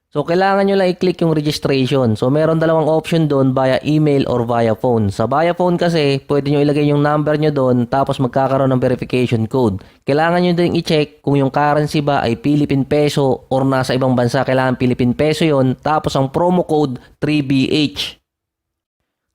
So, kailangan nyo lang i-click yung registration. So, meron dalawang option doon via email or via phone. Sa via phone kasi, pwede nyo ilagay yung number nyo doon tapos magkakaroon ng verification code. Kailangan nyo din i-check kung yung currency ba ay Philippine Peso or nasa ibang bansa. Kailangan Philippine Peso yon. Tapos ang promo code 3BH.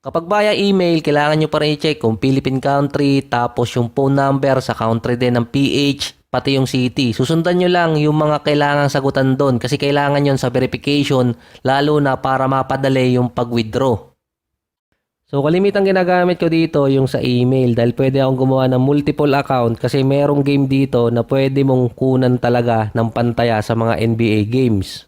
Kapag via email, kailangan nyo pa rin i-check kung Philippine country, tapos yung phone number sa country din ng PH, pati yung city. Susundan nyo lang yung mga kailangang sagutan doon kasi kailangan yon sa verification, lalo na para mapadali yung pag-withdraw. So, kalimitang ginagamit ko dito yung sa email dahil pwede akong gumawa ng multiple account kasi merong game dito na pwede mong kunan talaga ng pantaya sa mga NBA games.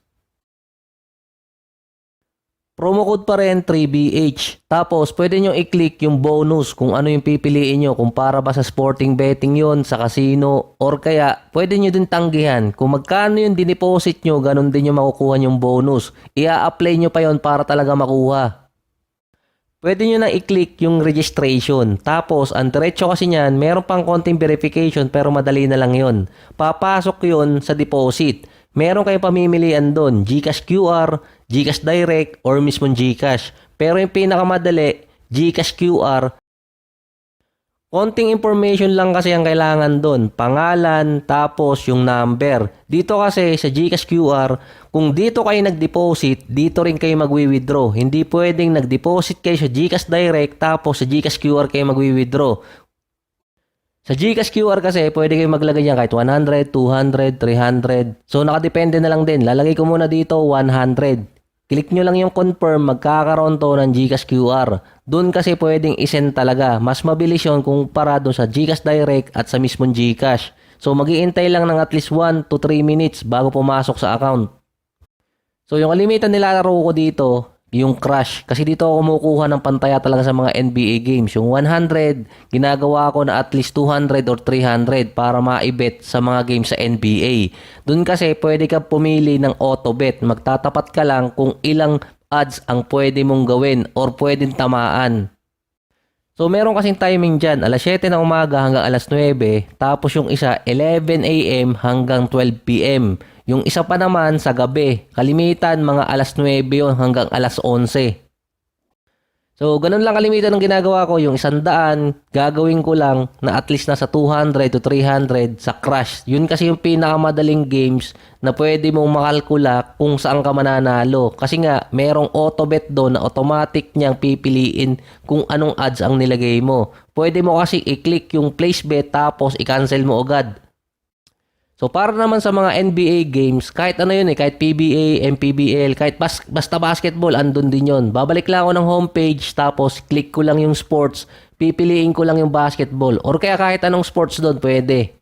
Promo code pa rin 3BH. Tapos pwede nyo i-click yung bonus kung ano yung pipiliin nyo. Kung para ba sa sporting betting yon, sa casino, or kaya pwede nyo din tanggihan. Kung magkano yung dineposit nyo, ganun din yung makukuha yung bonus. Ia-apply nyo pa yon para talaga makuha. Pwede nyo na i-click yung registration. Tapos, ang diretso kasi niyan, meron pang konting verification pero madali na lang yon. Papasok yon sa deposit. Meron kayo pamimilian doon, GCash QR, GCash Direct, or mismong GCash. Pero yung pinakamadali, GCash QR. Konting information lang kasi ang kailangan doon. Pangalan, tapos yung number. Dito kasi sa GCash QR, kung dito kayo nag-deposit, dito rin kayo magwi-withdraw. Hindi pwedeng nag-deposit kayo sa GCash Direct, tapos sa GCash QR kayo magwi-withdraw. Sa GCash QR kasi, pwede kayo maglagay niyan kahit 100, 200, 300. So, nakadepende na lang din. Lalagay ko muna dito 100. Click nyo lang yung confirm, magkakaroon to ng GCash QR. Doon kasi pwedeng isend talaga. Mas mabilis yun kumpara doon sa GCash Direct at sa mismong GCash. So, mag-iintay lang ng at least 1 to 3 minutes bago pumasok sa account. So, yung kalimitan nilalaro ko dito, yung Crush. Kasi dito ako kumukuha ng pantaya talaga sa mga NBA games. Yung 100, ginagawa ko na at least 200 or 300 para maibet sa mga games sa NBA. Doon kasi pwede ka pumili ng auto bet. Magtatapat ka lang kung ilang odds ang pwede mong gawin or pwedeng tamaan. So, meron kasing timing dyan. Alas 7 ng umaga hanggang alas 9. Tapos yung isa, 11 a.m. hanggang 12 p.m. Yung isa pa naman sa gabi. Kalimitan, mga alas 9 yun hanggang alas 11. So, ganun lang kalimitan ng ginagawa ko. Yung 100, gagawin ko lang na at least nasa 200 to 300 sa Crush. Yun kasi yung pinakamadaling games na pwede mong makalkula kung saan ka mananalo. Kasi nga, merong auto bet doon na automatic niyang pipiliin kung anong odds ang nilagay mo. Pwede mo kasi i-click yung place bet tapos i-cancel mo agad. So, para naman sa mga NBA games, kahit ano yun kahit PBA, MPBL, kahit basta basketball, andun din yun. Babalik lang ako ng homepage, tapos click ko lang yung sports, pipiliin ko lang yung basketball. Or kaya kahit anong sports doon, pwede.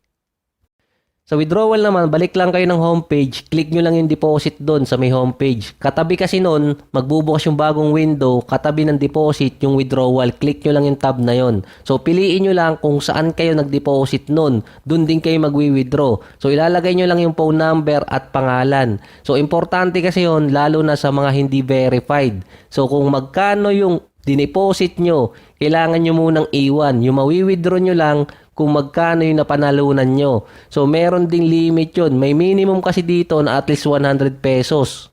Sa withdrawal naman, balik lang kayo ng homepage, click nyo lang yung deposit doon sa may homepage. Katabi kasi nun, magbubukas yung bagong window, katabi ng deposit yung withdrawal, click nyo lang yung tab na yon. So, piliin nyo lang kung saan kayo nag-deposit nun, doon din kayo magwi-withdraw. So, ilalagay nyo lang yung phone number at pangalan. So, importante kasi yon lalo na sa mga hindi verified. So, kung magkano yung dineposit nyo, kailangan nyo munang iwan. Yung mawi-withdraw nyo lang kung magkano yung napanalunan nyo. So, meron ding limit yun. May minimum kasi dito na at least 100 pesos.